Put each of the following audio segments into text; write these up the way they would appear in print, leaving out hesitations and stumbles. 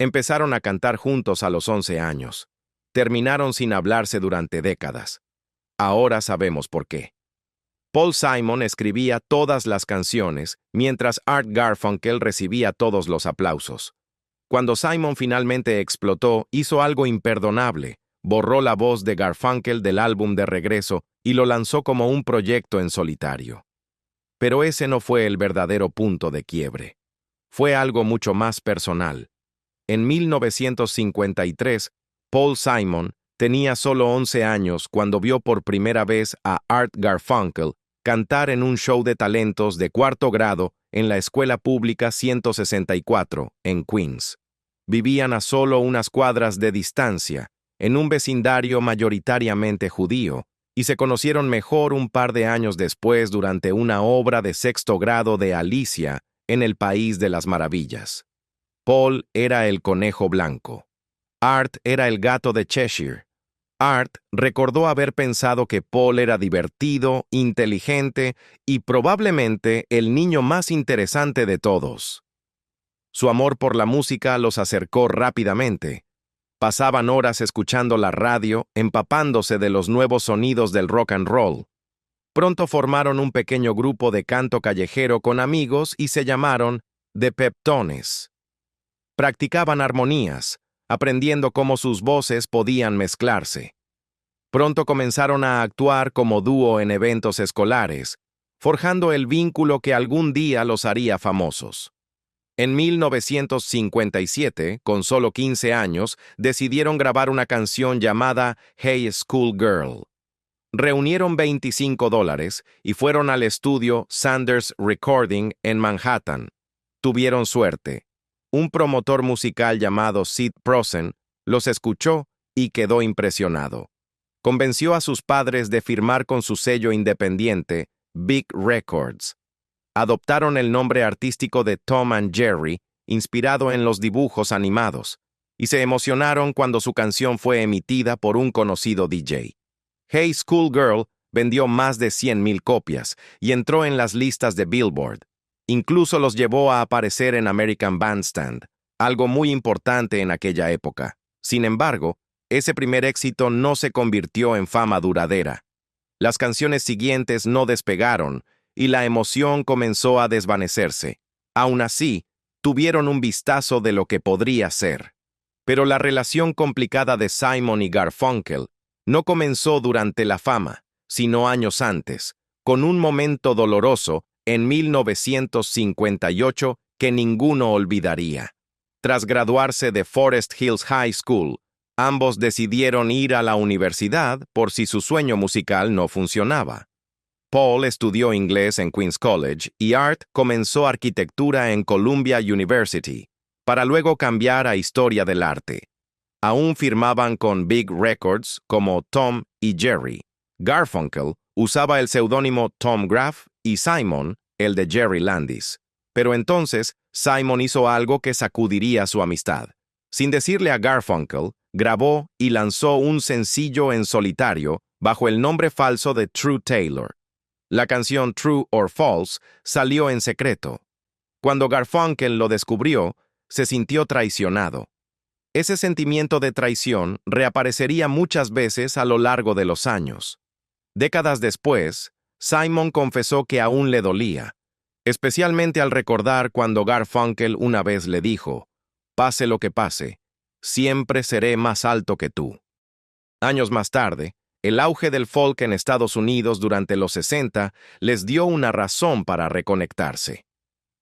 Empezaron a cantar juntos a los 11 años. Terminaron sin hablarse durante décadas. Ahora sabemos por qué. Paul Simon escribía todas las canciones, mientras Art Garfunkel recibía todos los aplausos. Cuando Simon finalmente explotó, hizo algo imperdonable. Borró la voz de Garfunkel del álbum de regreso y lo lanzó como un proyecto en solitario. Pero ese no fue el verdadero punto de quiebre. Fue algo mucho más personal. En 1953, Paul Simon tenía solo 11 años cuando vio por primera vez a Art Garfunkel cantar en un show de talentos de cuarto grado en la Escuela Pública 164, en Queens. Vivían a solo unas cuadras de distancia, en un vecindario mayoritariamente judío, y se conocieron mejor un par de años después durante una obra de sexto grado de Alicia en el País de las Maravillas. Paul era el conejo blanco. Art era el gato de Cheshire. Art recordó haber pensado que Paul era divertido, inteligente y probablemente el niño más interesante de todos. Su amor por la música los acercó rápidamente. Pasaban horas escuchando la radio, empapándose de los nuevos sonidos del rock and roll. Pronto formaron un pequeño grupo de canto callejero con amigos y se llamaron The Peptones. Practicaban armonías, aprendiendo cómo sus voces podían mezclarse. Pronto comenzaron a actuar como dúo en eventos escolares, forjando el vínculo que algún día los haría famosos. En 1957, con solo 15 años, decidieron grabar una canción llamada Hey School Girl. Reunieron $25 y fueron al estudio Sanders Recording en Manhattan. Tuvieron suerte. Un promotor musical llamado Sid Prosen los escuchó y quedó impresionado. Convenció a sus padres de firmar con su sello independiente, Big Records. Adoptaron el nombre artístico de Tom and Jerry, inspirado en los dibujos animados, y se emocionaron cuando su canción fue emitida por un conocido DJ. Hey School Girl vendió más de 100,000 copias y entró en las listas de Billboard. Incluso los llevó a aparecer en American Bandstand, algo muy importante en aquella época. Sin embargo, ese primer éxito no se convirtió en fama duradera. Las canciones siguientes no despegaron y la emoción comenzó a desvanecerse. Aún así, tuvieron un vistazo de lo que podría ser. Pero la relación complicada de Simon y Garfunkel no comenzó durante la fama, sino años antes, con un momento doloroso en 1958 que ninguno olvidaría. Tras graduarse de Forest Hills High School, ambos decidieron ir a la universidad por si su sueño musical no funcionaba. Paul estudió inglés en Queens College y Art comenzó arquitectura en Columbia University, para luego cambiar a historia del arte. Aún firmaban con Big Records como Tom y Jerry. Garfunkel usaba el seudónimo Tom Graff y Simon el de Jerry Landis. Pero entonces, Simon hizo algo que sacudiría su amistad. Sin decirle a Garfunkel, grabó y lanzó un sencillo en solitario bajo el nombre falso de True Taylor. La canción True or False salió en secreto. Cuando Garfunkel lo descubrió, se sintió traicionado. Ese sentimiento de traición reaparecería muchas veces a lo largo de los años. Décadas después, Simon confesó que aún le dolía, especialmente al recordar cuando Garfunkel una vez le dijo: «Pase lo que pase, siempre seré más alto que tú». Años más tarde, el auge del folk en Estados Unidos durante los 60 les dio una razón para reconectarse.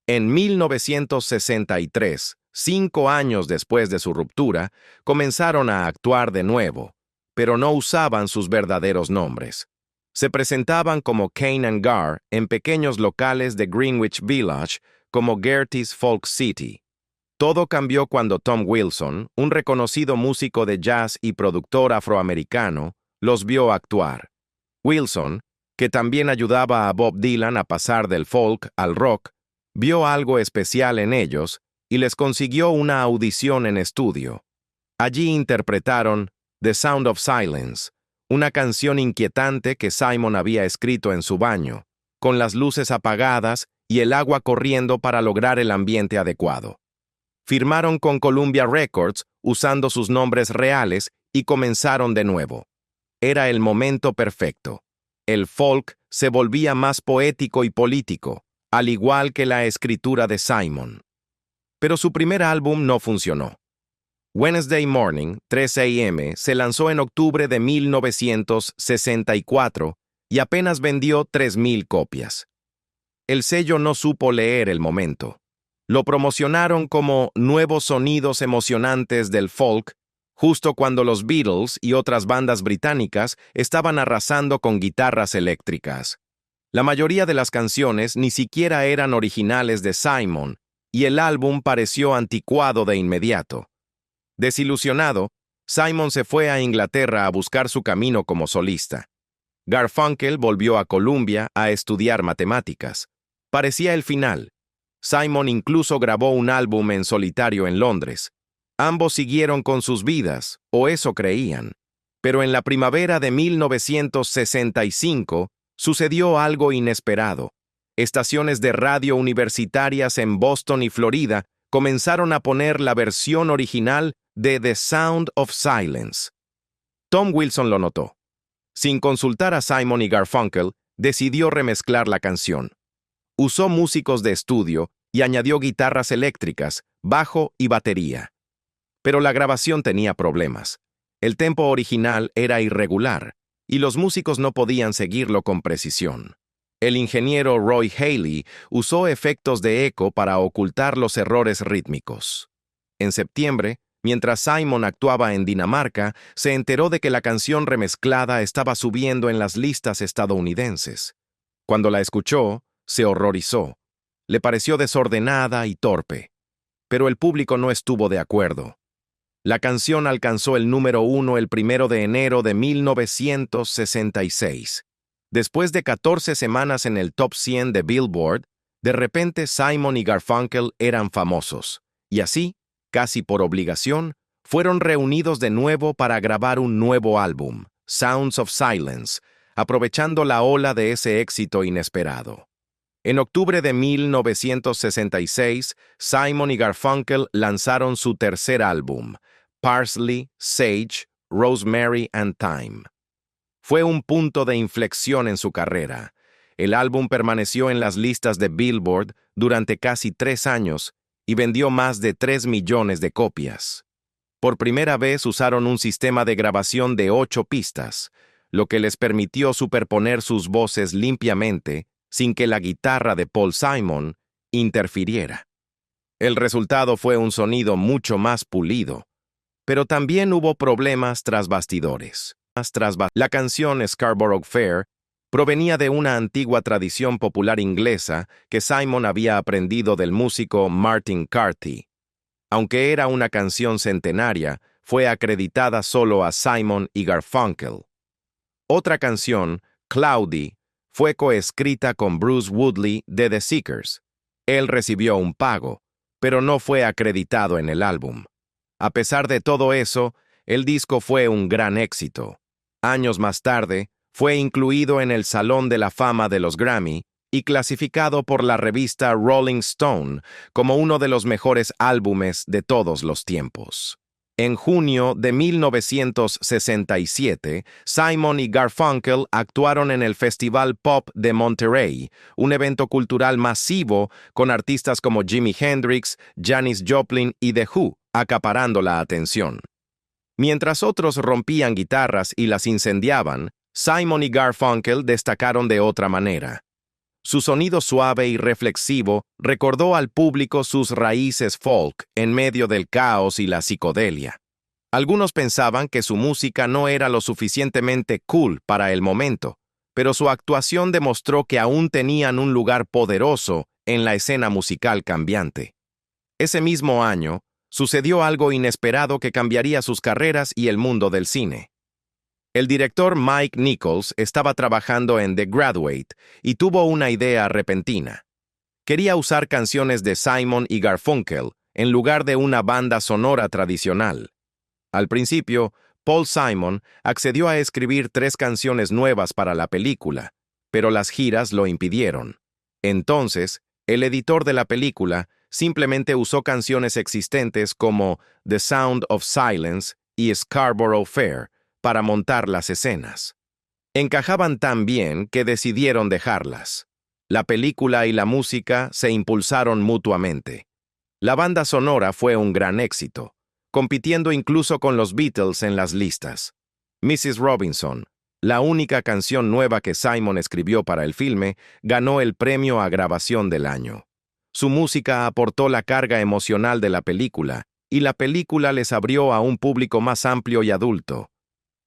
En 1963, 5 años después de su ruptura, comenzaron a actuar de nuevo, pero no usaban sus verdaderos nombres. Se presentaban como Kane and Gar en pequeños locales de Greenwich Village como Gertie's Folk City. Todo cambió cuando Tom Wilson, un reconocido músico de jazz y productor afroamericano, los vio actuar. Wilson, que también ayudaba a Bob Dylan a pasar del folk al rock, vio algo especial en ellos y les consiguió una audición en estudio. Allí interpretaron The Sound of Silence, una canción inquietante que Simon había escrito en su baño, con las luces apagadas y el agua corriendo para lograr el ambiente adecuado. Firmaron con Columbia Records usando sus nombres reales y comenzaron de nuevo. Era el momento perfecto. El folk se volvía más poético y político, al igual que la escritura de Simon. Pero su primer álbum no funcionó. Wednesday Morning, 3 a.m., se lanzó en octubre de 1964 y apenas vendió 3,000 copias. El sello no supo leer el momento. Lo promocionaron como nuevos sonidos emocionantes del folk, justo cuando los Beatles y otras bandas británicas estaban arrasando con guitarras eléctricas. La mayoría de las canciones ni siquiera eran originales de Simon, y el álbum pareció anticuado de inmediato. Desilusionado, Simon se fue a Inglaterra a buscar su camino como solista. Garfunkel volvió a Columbia a estudiar matemáticas. Parecía el final. Simon incluso grabó un álbum en solitario en Londres. Ambos siguieron con sus vidas, o eso creían. Pero en la primavera de 1965 sucedió algo inesperado. Estaciones de radio universitarias en Boston y Florida comenzaron a poner la versión original de The Sound of Silence. Tom Wilson lo notó. Sin consultar a Simon y Garfunkel, decidió remezclar la canción. Usó músicos de estudio y añadió guitarras eléctricas, bajo y batería. Pero la grabación tenía problemas. El tempo original era irregular, y los músicos no podían seguirlo con precisión. El ingeniero Roy Haley usó efectos de eco para ocultar los errores rítmicos. En septiembre, mientras Simon actuaba en Dinamarca, se enteró de que la canción remezclada estaba subiendo en las listas estadounidenses. Cuando la escuchó, se horrorizó. Le pareció desordenada y torpe. Pero el público no estuvo de acuerdo. La canción alcanzó el número 1 el 1 de enero de 1966. Después de 14 semanas en el top 100 de Billboard, de repente Simon y Garfunkel eran famosos. Y así, casi por obligación, fueron reunidos de nuevo para grabar un nuevo álbum, Sounds of Silence, aprovechando la ola de ese éxito inesperado. En octubre de 1966, Simon y Garfunkel lanzaron su tercer álbum, Parsley, Sage, Rosemary and Thyme. Fue un punto de inflexión en su carrera. El álbum permaneció en las listas de Billboard durante casi 3 años y vendió más de 3 millones de copias. Por primera vez usaron un sistema de grabación de 8 pistas, lo que les permitió superponer sus voces limpiamente sin que la guitarra de Paul Simon interfiriera. El resultado fue un sonido mucho más pulido, pero también hubo problemas tras bastidores. La canción Scarborough Fair provenía de una antigua tradición popular inglesa que Simon había aprendido del músico Martin Carthy. Aunque era una canción centenaria, fue acreditada solo a Simon y Garfunkel. Otra canción, Cloudy, fue coescrita con Bruce Woodley de The Seekers. Él recibió un pago, pero no fue acreditado en el álbum. A pesar de todo eso, el disco fue un gran éxito. Años más tarde, fue incluido en el Salón de la Fama de los Grammy y clasificado por la revista Rolling Stone como uno de los mejores álbumes de todos los tiempos. En junio de 1967, Simon y Garfunkel actuaron en el Festival Pop de Monterey, un evento cultural masivo con artistas como Jimi Hendrix, Janis Joplin y The Who, acaparando la atención. Mientras otros rompían guitarras y las incendiaban, Simon y Garfunkel destacaron de otra manera. Su sonido suave y reflexivo recordó al público sus raíces folk en medio del caos y la psicodelia. Algunos pensaban que su música no era lo suficientemente cool para el momento, pero su actuación demostró que aún tenían un lugar poderoso en la escena musical cambiante. Ese mismo año, sucedió algo inesperado que cambiaría sus carreras y el mundo del cine. El director Mike Nichols estaba trabajando en The Graduate y tuvo una idea repentina. Quería usar canciones de Simon y Garfunkel en lugar de una banda sonora tradicional. Al principio, Paul Simon accedió a escribir 3 canciones nuevas para la película, pero las giras lo impidieron. Entonces, el editor de la película, simplemente usó canciones existentes como The Sound of Silence y Scarborough Fair para montar las escenas. Encajaban tan bien que decidieron dejarlas. La película y la música se impulsaron mutuamente. La banda sonora fue un gran éxito, compitiendo incluso con los Beatles en las listas. Mrs. Robinson, la única canción nueva que Simon escribió para el filme, ganó el premio a grabación del año. Su música aportó la carga emocional de la película, y la película les abrió a un público más amplio y adulto.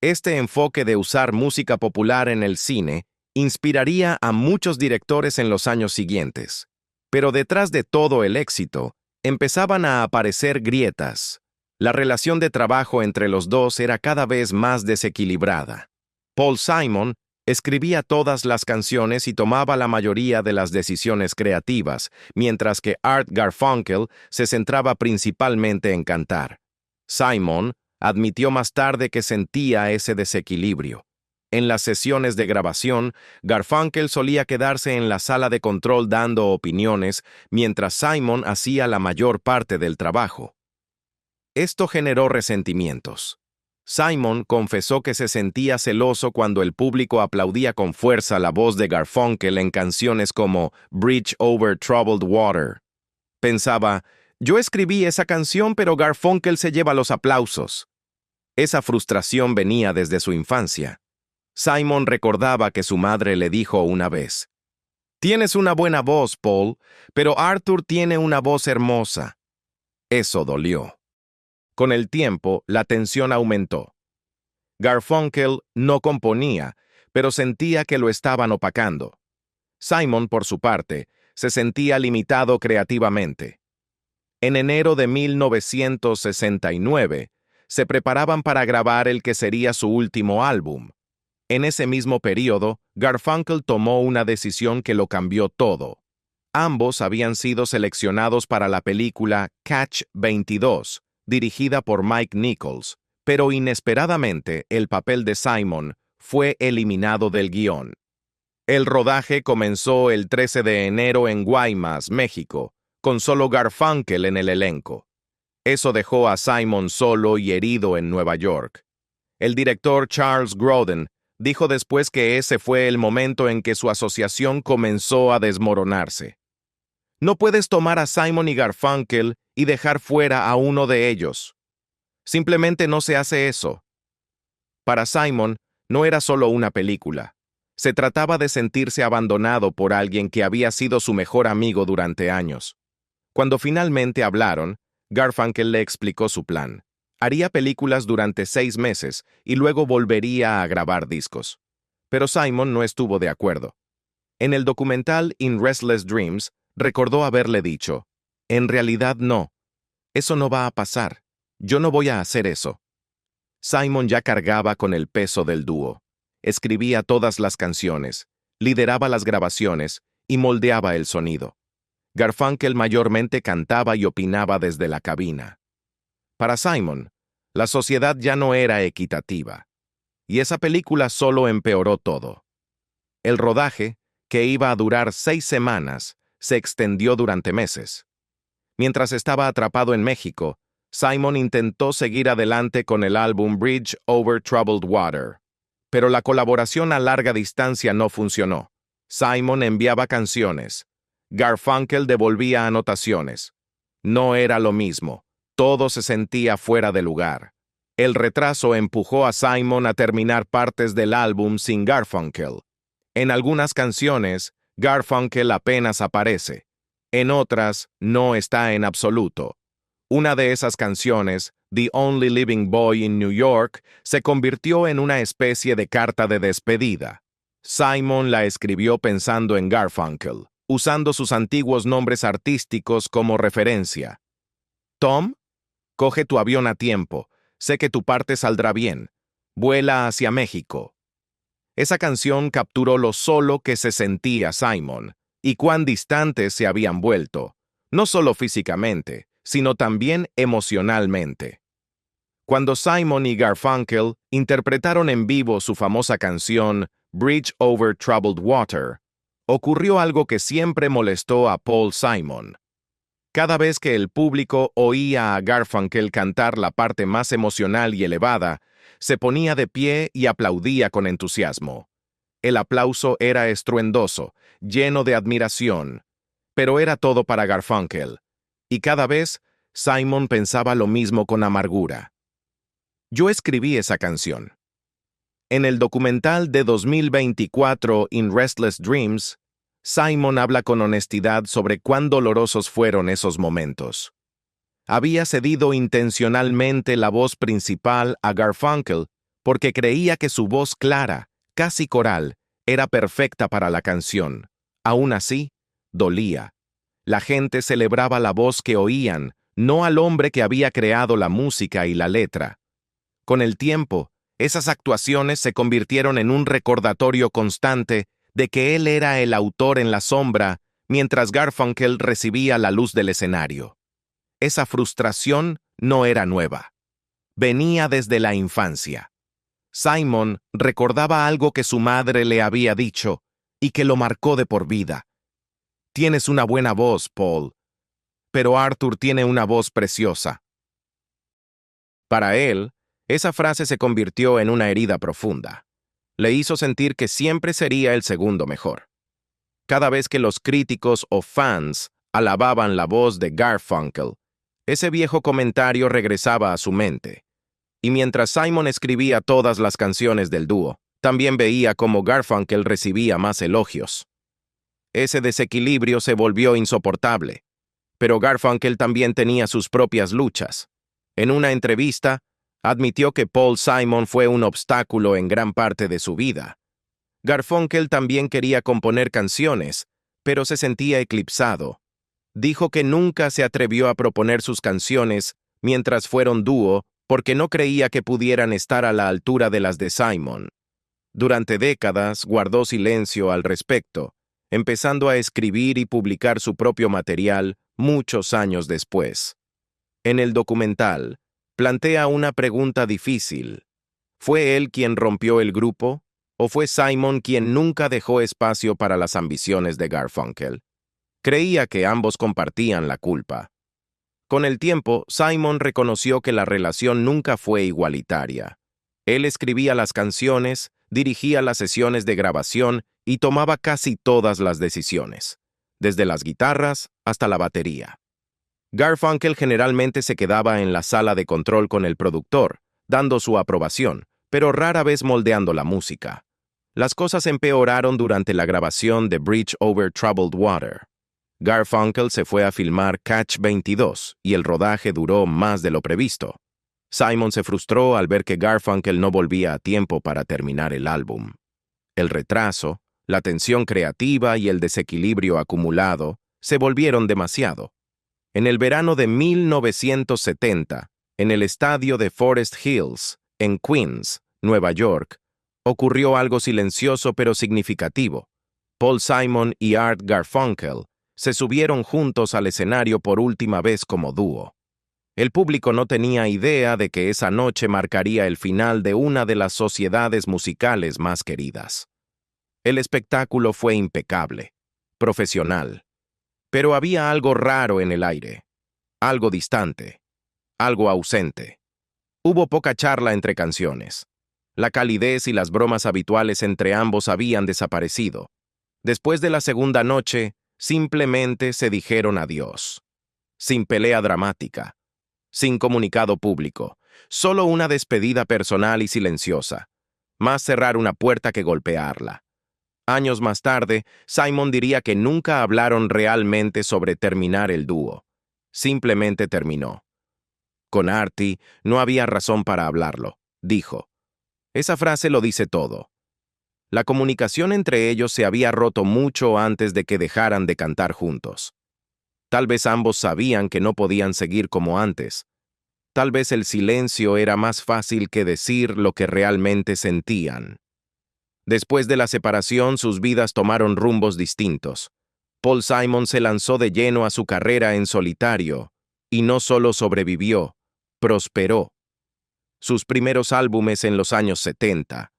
Este enfoque de usar música popular en el cine inspiraría a muchos directores en los años siguientes. Pero detrás de todo el éxito, empezaban a aparecer grietas. La relación de trabajo entre los dos era cada vez más desequilibrada. Paul Simon escribía todas las canciones y tomaba la mayoría de las decisiones creativas, mientras que Art Garfunkel se centraba principalmente en cantar. Simon admitió más tarde que sentía ese desequilibrio. En las sesiones de grabación, Garfunkel solía quedarse en la sala de control dando opiniones, mientras Simon hacía la mayor parte del trabajo. Esto generó resentimientos. Simon confesó que se sentía celoso cuando el público aplaudía con fuerza la voz de Garfunkel en canciones como Bridge Over Troubled Water. Pensaba, yo escribí esa canción, pero Garfunkel se lleva los aplausos. Esa frustración venía desde su infancia. Simon recordaba que su madre le dijo una vez, «Tienes una buena voz, Paul, pero Arthur tiene una voz hermosa». Eso dolió. Con el tiempo, la tensión aumentó. Garfunkel no componía, pero sentía que lo estaban opacando. Simon, por su parte, se sentía limitado creativamente. En enero de 1969, se preparaban para grabar el que sería su último álbum. En ese mismo período, Garfunkel tomó una decisión que lo cambió todo. Ambos habían sido seleccionados para la película Catch 22, dirigida por Mike Nichols, pero inesperadamente el papel de Simon fue eliminado del guión. El rodaje comenzó el 13 de enero en Guaymas, México, con solo Garfunkel en el elenco. Eso dejó a Simon solo y herido en Nueva York. El director Charles Grodin dijo después que ese fue el momento en que su asociación comenzó a desmoronarse. No puedes tomar a Simon y Garfunkel y dejar fuera a uno de ellos. Simplemente no se hace eso. Para Simon, no era solo una película. Se trataba de sentirse abandonado por alguien que había sido su mejor amigo durante años. Cuando finalmente hablaron, Garfunkel le explicó su plan. Haría películas durante 6 meses y luego volvería a grabar discos. Pero Simon no estuvo de acuerdo. En el documental In Restless Dreams, recordó haberle dicho, «En realidad no. Eso no va a pasar. Yo no voy a hacer eso». Simon ya cargaba con el peso del dúo. Escribía todas las canciones, lideraba las grabaciones y moldeaba el sonido. Garfunkel mayormente cantaba y opinaba desde la cabina. Para Simon, la sociedad ya no era equitativa, y esa película solo empeoró todo. El rodaje, que iba a durar 6 semanas, se extendió durante meses. Mientras estaba atrapado en México, Simon intentó seguir adelante con el álbum Bridge Over Troubled Water, pero la colaboración a larga distancia no funcionó. Simon enviaba canciones. Garfunkel devolvía anotaciones. No era lo mismo. Todo se sentía fuera de lugar. El retraso empujó a Simon a terminar partes del álbum sin Garfunkel. En algunas canciones, Garfunkel apenas aparece. En otras, no está en absoluto. Una de esas canciones, The Only Living Boy in New York, se convirtió en una especie de carta de despedida. Simon la escribió pensando en Garfunkel, usando sus antiguos nombres artísticos como referencia. Tom, coge tu avión a tiempo. Sé que tu parte saldrá bien. Vuela hacia México. Esa canción capturó lo solo que se sentía Simon y cuán distantes se habían vuelto, no solo físicamente, sino también emocionalmente. Cuando Simon y Garfunkel interpretaron en vivo su famosa canción Bridge Over Troubled Water, ocurrió algo que siempre molestó a Paul Simon. Cada vez que el público oía a Garfunkel cantar la parte más emocional y elevada, se ponía de pie y aplaudía con entusiasmo. El aplauso era estruendoso, lleno de admiración, pero era todo para Garfunkel, y cada vez Simon pensaba lo mismo con amargura. Yo escribí esa canción. En el documental de 2024 In Restless Dreams, Simon habla con honestidad sobre cuán dolorosos fueron esos momentos. Había cedido intencionalmente la voz principal a Garfunkel porque creía que su voz clara, casi coral, era perfecta para la canción. Aún así, dolía. La gente celebraba la voz que oían, no al hombre que había creado la música y la letra. Con el tiempo, esas actuaciones se convirtieron en un recordatorio constante de que él era el autor en la sombra, mientras Garfunkel recibía la luz del escenario. Esa frustración no era nueva. Venía desde la infancia. Simon recordaba algo que su madre le había dicho y que lo marcó de por vida. Tienes una buena voz, Paul, pero Arthur tiene una voz preciosa. Para él, esa frase se convirtió en una herida profunda. Le hizo sentir que siempre sería el segundo mejor. Cada vez que los críticos o fans alababan la voz de Garfunkel, ese viejo comentario regresaba a su mente. Y mientras Simon escribía todas las canciones del dúo, también veía cómo Garfunkel recibía más elogios. Ese desequilibrio se volvió insoportable. Pero Garfunkel también tenía sus propias luchas. En una entrevista, admitió que Paul Simon fue un obstáculo en gran parte de su vida. Garfunkel también quería componer canciones, pero se sentía eclipsado. Dijo que nunca se atrevió a proponer sus canciones mientras fueron dúo porque no creía que pudieran estar a la altura de las de Simon. Durante décadas guardó silencio al respecto, empezando a escribir y publicar su propio material muchos años después. En el documental, plantea una pregunta difícil. ¿Fue él quien rompió el grupo? ¿O fue Simon quien nunca dejó espacio para las ambiciones de Garfunkel? Creía que ambos compartían la culpa. Con el tiempo, Simon reconoció que la relación nunca fue igualitaria. Él escribía las canciones, dirigía las sesiones de grabación y tomaba casi todas las decisiones, desde las guitarras hasta la batería. Garfunkel generalmente se quedaba en la sala de control con el productor, dando su aprobación, pero rara vez moldeando la música. Las cosas empeoraron durante la grabación de Bridge Over Troubled Water. Garfunkel se fue a filmar Catch 22 y el rodaje duró más de lo previsto. Simon se frustró al ver que Garfunkel no volvía a tiempo para terminar el álbum. El retraso, la tensión creativa y el desequilibrio acumulado se volvieron demasiado. En el verano de 1970, en el estadio de Forest Hills, en Queens, Nueva York, ocurrió algo silencioso pero significativo. Paul Simon y Art Garfunkel se subieron juntos al escenario por última vez como dúo. El público no tenía idea de que esa noche marcaría el final de una de las sociedades musicales más queridas. El espectáculo fue impecable, profesional. Pero había algo raro en el aire, algo distante, algo ausente. Hubo poca charla entre canciones. La calidez y las bromas habituales entre ambos habían desaparecido. Después de la segunda noche, simplemente se dijeron adiós. Sin pelea dramática, sin comunicado público, solo una despedida personal y silenciosa. Más cerrar una puerta que golpearla. Años más tarde, Simon diría que nunca hablaron realmente sobre terminar el dúo. Simplemente terminó. Con Artie no había razón para hablarlo, dijo. Esa frase lo dice todo. La comunicación entre ellos se había roto mucho antes de que dejaran de cantar juntos. Tal vez ambos sabían que no podían seguir como antes. Tal vez el silencio era más fácil que decir lo que realmente sentían. Después de la separación, sus vidas tomaron rumbos distintos. Paul Simon se lanzó de lleno a su carrera en solitario, y no solo sobrevivió, prosperó. Sus primeros álbumes en los años 70,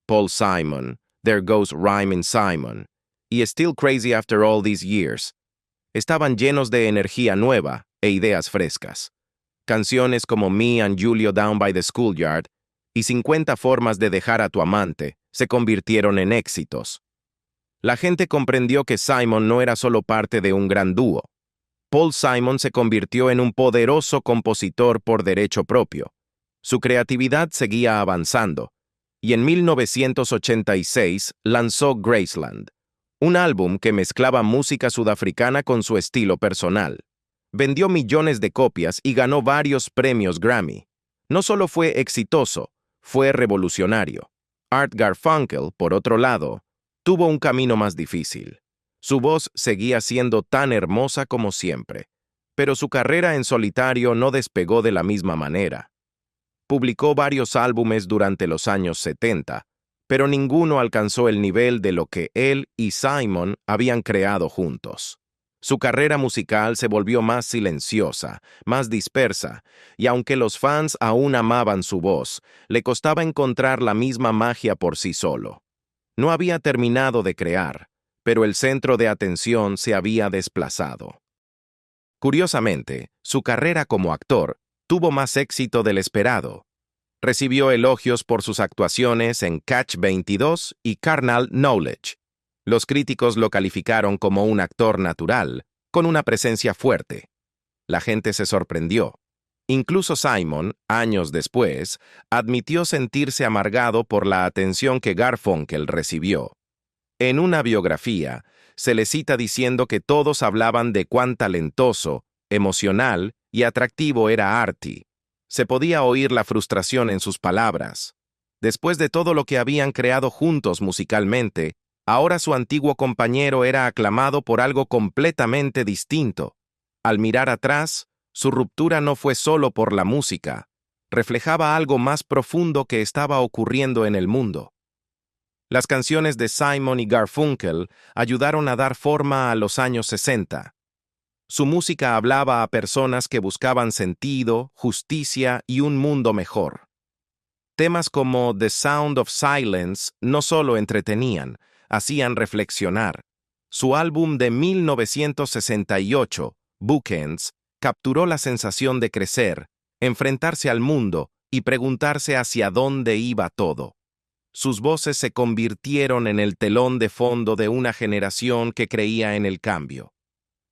Paul Simon, There Goes Rhymin' Simon, y Still Crazy After All These Years, estaban llenos de energía nueva e ideas frescas. Canciones como Me and Julio Down by the Schoolyard y 50 formas de dejar a tu amante se convirtieron en éxitos. La gente comprendió que Simon no era solo parte de un gran dúo. Paul Simon se convirtió en un poderoso compositor por derecho propio. Su creatividad seguía avanzando, y en 1986 lanzó Graceland, un álbum que mezclaba música sudafricana con su estilo personal. Vendió millones de copias y ganó varios premios Grammy. No solo fue exitoso, fue revolucionario. Art Garfunkel, por otro lado, tuvo un camino más difícil. Su voz seguía siendo tan hermosa como siempre, pero su carrera en solitario no despegó de la misma manera. Publicó varios álbumes durante los años 70, pero ninguno alcanzó el nivel de lo que él y Simon habían creado juntos. Su carrera musical se volvió más silenciosa, más dispersa, y aunque los fans aún amaban su voz, le costaba encontrar la misma magia por sí solo. No había terminado de crear, pero el centro de atención se había desplazado. Curiosamente, su carrera como actor tuvo más éxito del esperado. Recibió elogios por sus actuaciones en Catch 22 y Carnal Knowledge. Los críticos lo calificaron como un actor natural, con una presencia fuerte. La gente se sorprendió. Incluso Simon, años después, admitió sentirse amargado por la atención que Garfunkel recibió. En una biografía, se le cita diciendo que todos hablaban de cuán talentoso, emocional y atractivo era Artie. Se podía oír la frustración en sus palabras. Después de todo lo que habían creado juntos musicalmente, ahora su antiguo compañero era aclamado por algo completamente distinto. Al mirar atrás, su ruptura no fue solo por la música, reflejaba algo más profundo que estaba ocurriendo en el mundo. Las canciones de Simon y Garfunkel ayudaron a dar forma a los años 60. Su música hablaba a personas que buscaban sentido, justicia y un mundo mejor. Temas como The Sound of Silence no solo entretenían, hacían reflexionar. Su álbum de 1968, Bookends, capturó la sensación de crecer, enfrentarse al mundo y preguntarse hacia dónde iba todo. Sus voces se convirtieron en el telón de fondo de una generación que creía en el cambio.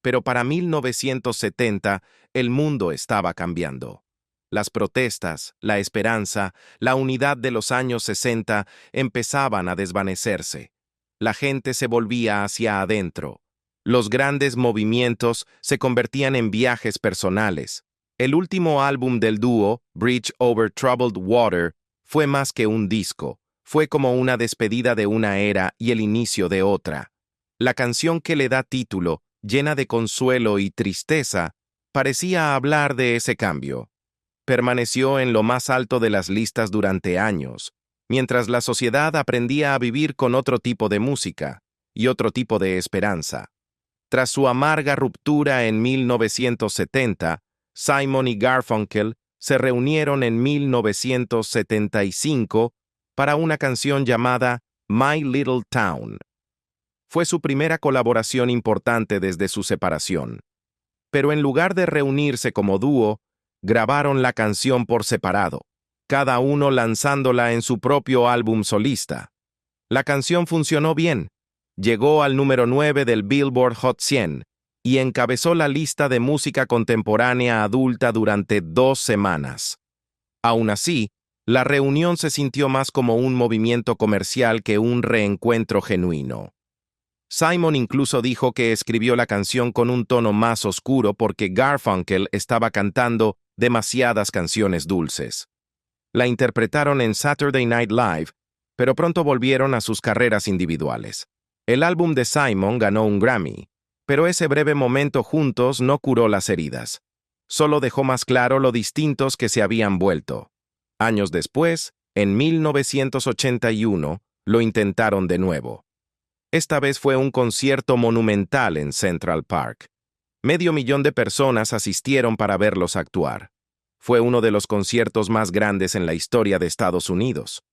Pero para 1970, el mundo estaba cambiando. Las protestas, la esperanza, la unidad de los años 60 empezaban a desvanecerse. La gente se volvía hacia adentro. Los grandes movimientos se convertían en viajes personales. El último álbum del dúo, Bridge Over Troubled Water, fue más que un disco. Fue como una despedida de una era y el inicio de otra. La canción que le da título, llena de consuelo y tristeza, parecía hablar de ese cambio. Permaneció en lo más alto de las listas durante años, mientras la sociedad aprendía a vivir con otro tipo de música y otro tipo de esperanza. Tras su amarga ruptura en 1970, Simon y Garfunkel se reunieron en 1975 para una canción llamada My Little Town. Fue su primera colaboración importante desde su separación. Pero en lugar de reunirse como dúo, grabaron la canción por separado, cada uno lanzándola en su propio álbum solista. La canción funcionó bien, llegó al número 9 del Billboard Hot 100 y encabezó la lista de música contemporánea adulta durante 2 semanas. Aún así, la reunión se sintió más como un movimiento comercial que un reencuentro genuino. Simon incluso dijo que escribió la canción con un tono más oscuro porque Garfunkel estaba cantando demasiadas canciones dulces. La interpretaron en Saturday Night Live, pero pronto volvieron a sus carreras individuales. El álbum de Simon ganó un Grammy, pero ese breve momento juntos no curó las heridas. Solo dejó más claro lo distintos que se habían vuelto. Años después, en 1981, lo intentaron de nuevo. Esta vez fue un concierto monumental en Central Park. 500,000 de personas asistieron para verlos actuar. Fue uno de los conciertos más grandes en la historia de Estados Unidos.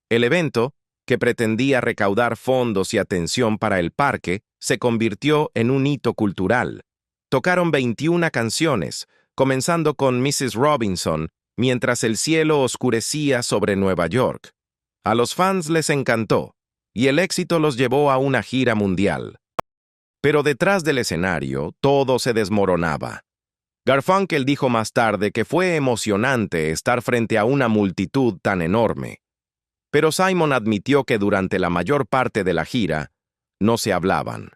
El evento, que pretendía recaudar fondos y atención para el parque, se convirtió en un hito cultural. Tocaron 21 canciones, comenzando con Mrs. Robinson, mientras el cielo oscurecía sobre Nueva York. A los fans les encantó, y el éxito los llevó a una gira mundial. Pero detrás del escenario, todo se desmoronaba. Garfunkel dijo más tarde que fue emocionante estar frente a una multitud tan enorme. Pero Simon admitió que durante la mayor parte de la gira, no se hablaban.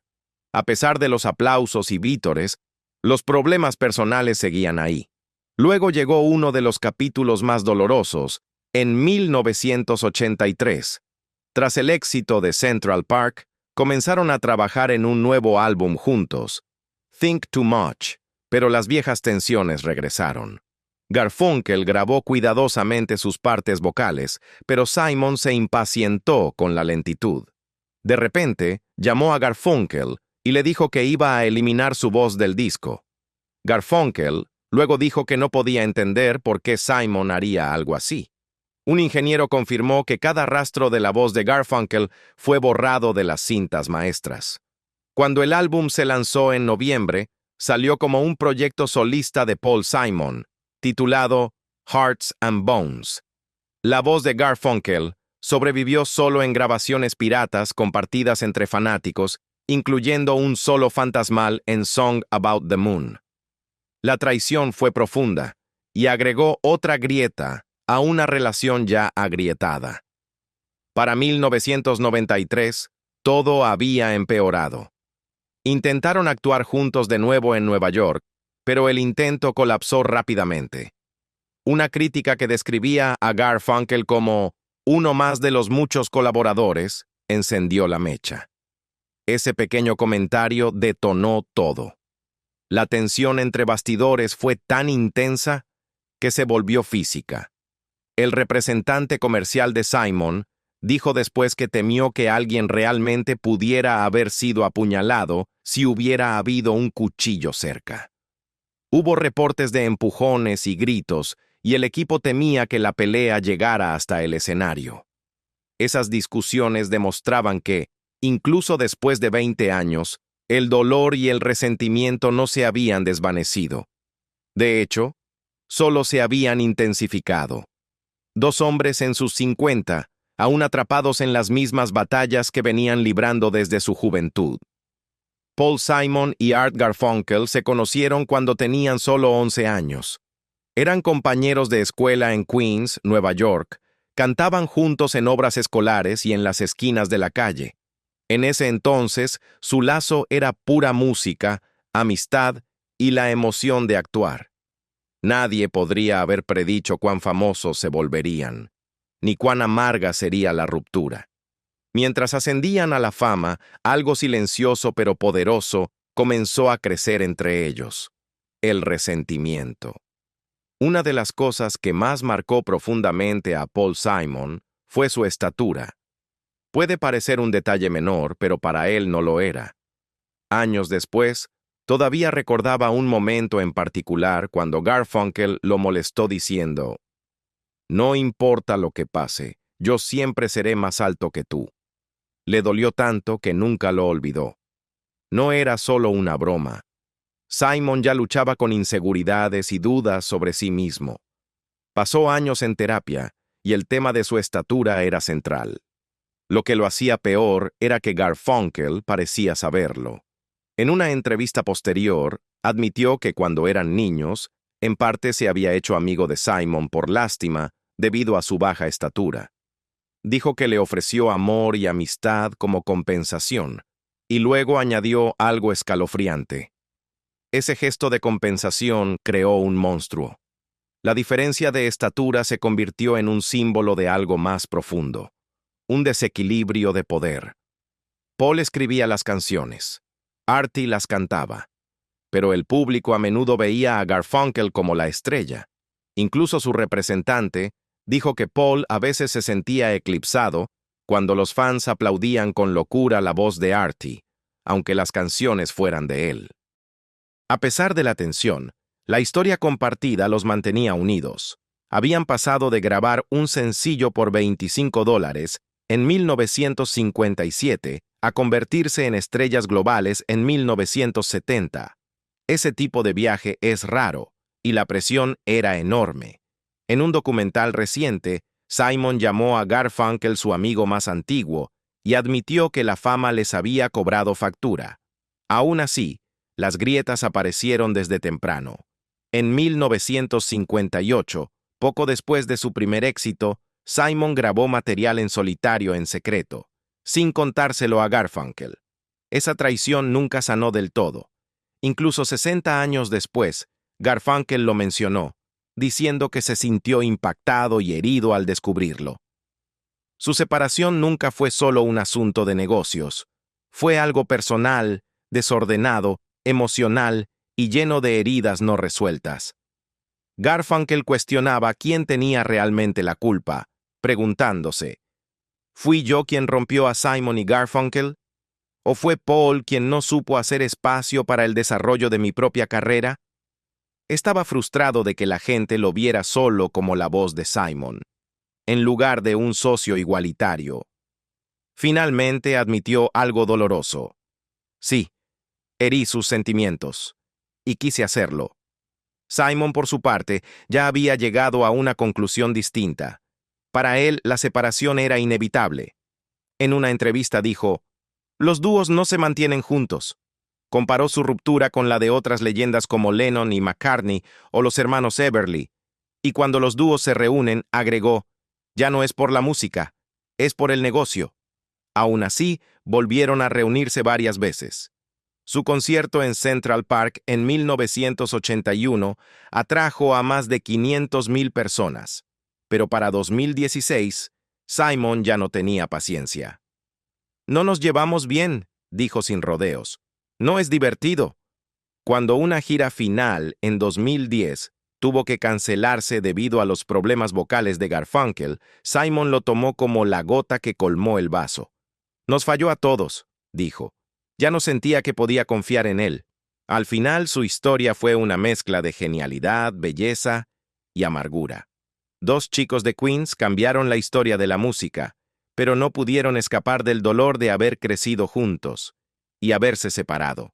A pesar de los aplausos y vítores, los problemas personales seguían ahí. Luego llegó uno de los capítulos más dolorosos, en 1983. Tras el éxito de Central Park, comenzaron a trabajar en un nuevo álbum juntos, Think Too Much, pero las viejas tensiones regresaron. Garfunkel grabó cuidadosamente sus partes vocales, pero Simon se impacientó con la lentitud. De repente, llamó a Garfunkel y le dijo que iba a eliminar su voz del disco. Garfunkel luego dijo que no podía entender por qué Simon haría algo así. Un ingeniero confirmó que cada rastro de la voz de Garfunkel fue borrado de las cintas maestras. Cuando el álbum se lanzó en noviembre, salió como un proyecto solista de Paul Simon, titulado Hearts and Bones. La voz de Garfunkel sobrevivió solo en grabaciones piratas compartidas entre fanáticos, incluyendo un solo fantasmal en Song About the Moon. La traición fue profunda y agregó otra grieta a una relación ya agrietada. Para 1993, todo había empeorado. Intentaron actuar juntos de nuevo en Nueva York, pero el intento colapsó rápidamente. Una crítica que describía a Garfunkel como uno más de los muchos colaboradores encendió la mecha. Ese pequeño comentario detonó todo. La tensión entre bastidores fue tan intensa que se volvió física. El representante comercial de Simon dijo después que temió que alguien realmente pudiera haber sido apuñalado si hubiera habido un cuchillo cerca. Hubo reportes de empujones y gritos, y el equipo temía que la pelea llegara hasta el escenario. Esas discusiones demostraban que, incluso después de 20 años, el dolor y el resentimiento no se habían desvanecido. De hecho, solo se habían intensificado. Dos hombres en sus 50, aún atrapados en las mismas batallas que venían librando desde su juventud. Paul Simon y Art Garfunkel se conocieron cuando tenían solo 11 años. Eran compañeros de escuela en Queens, Nueva York, cantaban juntos en obras escolares y en las esquinas de la calle. En ese entonces, su lazo era pura música, amistad y la emoción de actuar. Nadie podría haber predicho cuán famosos se volverían, ni cuán amarga sería la ruptura. Mientras ascendían a la fama, algo silencioso pero poderoso comenzó a crecer entre ellos: el resentimiento. Una de las cosas que más marcó profundamente a Paul Simon fue su estatura. Puede parecer un detalle menor, pero para él no lo era. Años después, todavía recordaba un momento en particular cuando Garfunkel lo molestó diciendo: «No importa lo que pase, yo siempre seré más alto que tú». Le dolió tanto que nunca lo olvidó. No era solo una broma. Simon ya luchaba con inseguridades y dudas sobre sí mismo. Pasó años en terapia, y el tema de su estatura era central. Lo que lo hacía peor era que Garfunkel parecía saberlo. En una entrevista posterior, admitió que cuando eran niños, en parte se había hecho amigo de Simon por lástima debido a su baja estatura. Dijo que le ofreció amor y amistad como compensación, y luego añadió algo escalofriante: ese gesto de compensación creó un monstruo. La diferencia de estatura se convirtió en un símbolo de algo más profundo, un desequilibrio de poder. Paul escribía las canciones, Artie las cantaba, pero el público a menudo veía a Garfunkel como la estrella. Incluso su representante dijo que Paul a veces se sentía eclipsado cuando los fans aplaudían con locura la voz de Artie, aunque las canciones fueran de él. A pesar de la tensión, la historia compartida los mantenía unidos. Habían pasado de grabar un sencillo por $25 en 1957 a convertirse en estrellas globales en 1970. Ese tipo de viaje es raro, y la presión era enorme. En un documental reciente, Simon llamó a Garfunkel su amigo más antiguo y admitió que la fama les había cobrado factura. Aún así, las grietas aparecieron desde temprano. En 1958, poco después de su primer éxito, Simon grabó material en solitario en secreto, sin contárselo a Garfunkel. Esa traición nunca sanó del todo. Incluso 60 años después, Garfunkel lo mencionó, diciendo que se sintió impactado y herido al descubrirlo. Su separación nunca fue solo un asunto de negocios. Fue algo personal, desordenado, emocional y lleno de heridas no resueltas. Garfunkel cuestionaba quién tenía realmente la culpa, preguntándose, ¿fui yo quien rompió a Simon y Garfunkel? ¿O fue Paul quien no supo hacer espacio para el desarrollo de mi propia carrera? Estaba frustrado de que la gente lo viera solo como la voz de Simon, en lugar de un socio igualitario. Finalmente admitió algo doloroso. Sí, herí sus sentimientos, y quise hacerlo. Simon, por su parte, ya había llegado a una conclusión distinta. Para él, la separación era inevitable. En una entrevista dijo, «Los dúos no se mantienen juntos». Comparó su ruptura con la de otras leyendas como Lennon y McCartney o los hermanos Everly, y cuando los dúos se reúnen, agregó, «Ya no es por la música, es por el negocio». Aún así, volvieron a reunirse varias veces. Su concierto en Central Park en 1981 atrajo a más de 500,000 personas, pero para 2016, Simon ya no tenía paciencia. «No nos llevamos bien», dijo sin rodeos. «No es divertido». Cuando una gira final en 2010 tuvo que cancelarse debido a los problemas vocales de Garfunkel, Simon lo tomó como la gota que colmó el vaso. «Nos falló a todos», dijo. Ya no sentía que podía confiar en él. Al final, su historia fue una mezcla de genialidad, belleza y amargura. Dos chicos de Queens cambiaron la historia de la música, pero no pudieron escapar del dolor de haber crecido juntos y haberse separado.